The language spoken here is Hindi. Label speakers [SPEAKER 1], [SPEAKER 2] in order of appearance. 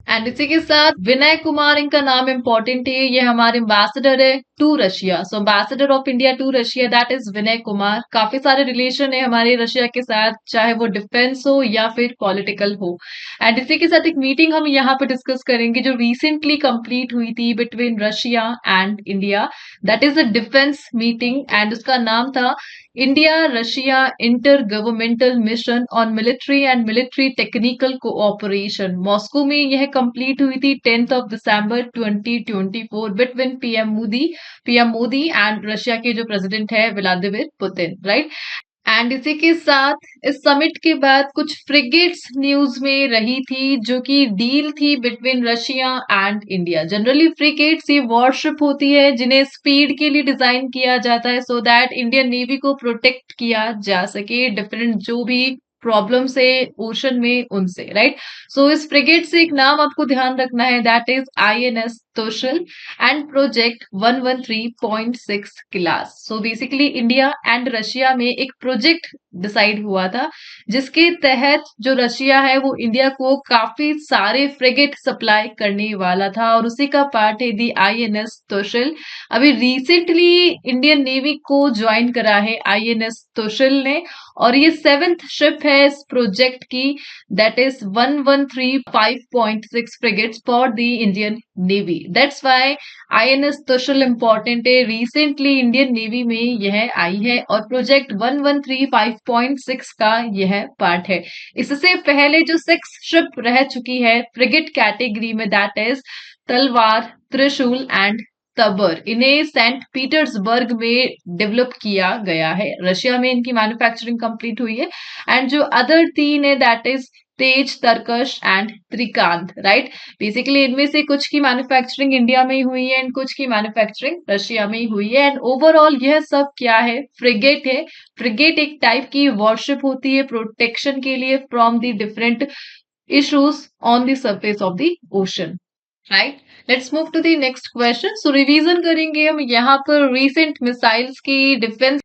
[SPEAKER 1] एंड इसी के साथ विनय कुमार, इनका नाम इंपॉर्टेंट है, ये हमारे एम्बेसडर है to Russia. So ambassador of India to Russia that is Vinay Kumar. काफी सारे रिलेशन है हमारे रशिया के साथ, चाहे वो डिफेंस हो या फिर पॉलिटिकल हो। एंड इसी के साथ एक मीटिंग हम यहाँ पे डिस्कस करेंगे जो रिसेंटली कंप्लीट हुई थी between Russia and India. That is a defence meeting and उसका नाम था India Russia inter governmental mission on military and military technical cooperation. Moscow में यह कंप्लीट हुई थी 10th of December 2024 between PM Modi and Russia के जो प्रेसिडेंट है व्लादिमीर पुतिन, राइट। एंड इसी के साथ इस समिट के बाद कुछ फ्रिगेट्स न्यूज में रही थी जो कि डील थी between Russia and India. Generally frigates ये वॉरशिप होती है जिन्हें स्पीड के लिए डिजाइन किया जाता है सो दैट इंडियन नेवी को प्रोटेक्ट किया जा सके डिफरेंट जो भी प्रॉब्लम्स है ओशन में उनसे, राइट। सो इस फ्रिगेट से एक नाम आपको ध्यान रखना है that is INS Tushil and project 113.6 class. So basically India and Russia में एक प्रोजेक्ट डिसाइड हुआ था जिसके तहत जो रशिया है वो इंडिया को काफी सारे फ्रिगेट सप्लाई करने वाला था और उसी का पार्ट है दी आईएनएस तोशल। अभी रिसेंटली इंडियन नेवी को ज्वाइन करा है आईएनएस तोशल ने और ये 7th शिप है इस प्रोजेक्ट की that is 1135.6 frigates for the Indian navy. That's why INS Tushil important है, रिसेंटली इंडियन नेवी में यह आई है और प्रोजेक्ट 1135.6 का यह पार्ट है। इससे पहले जो 6 शिप रह चुकी है फ्रिगेट कैटेगरी में दैट इज तलवार, त्रिशूल एंड तबर, इन्हें सेंट पीटर्सबर्ग में डेवलप किया गया है। रशिया में इनकी मैन्युफैक्चरिंग कंप्लीट हुई है। एंड जो अदर 3 है that is Teg, Tarkash and Trikand, right. Basically इनमें से कुछ की मैन्युफैक्चरिंग इंडिया में ही हुई है एंड कुछ की मैन्युफैक्चरिंग रशिया में ही हुई है। एंड ओवरऑल यह सब क्या है, फ्रिगेट है। फ्रिगेट एक टाइप की वॉरशिप होती है प्रोटेक्शन के लिए from the different issues on the surface of the ocean, right. Let's move to the next question. So revision करेंगे हम यहाँ पर रिसेंट मिसाइल्स की डिफेंस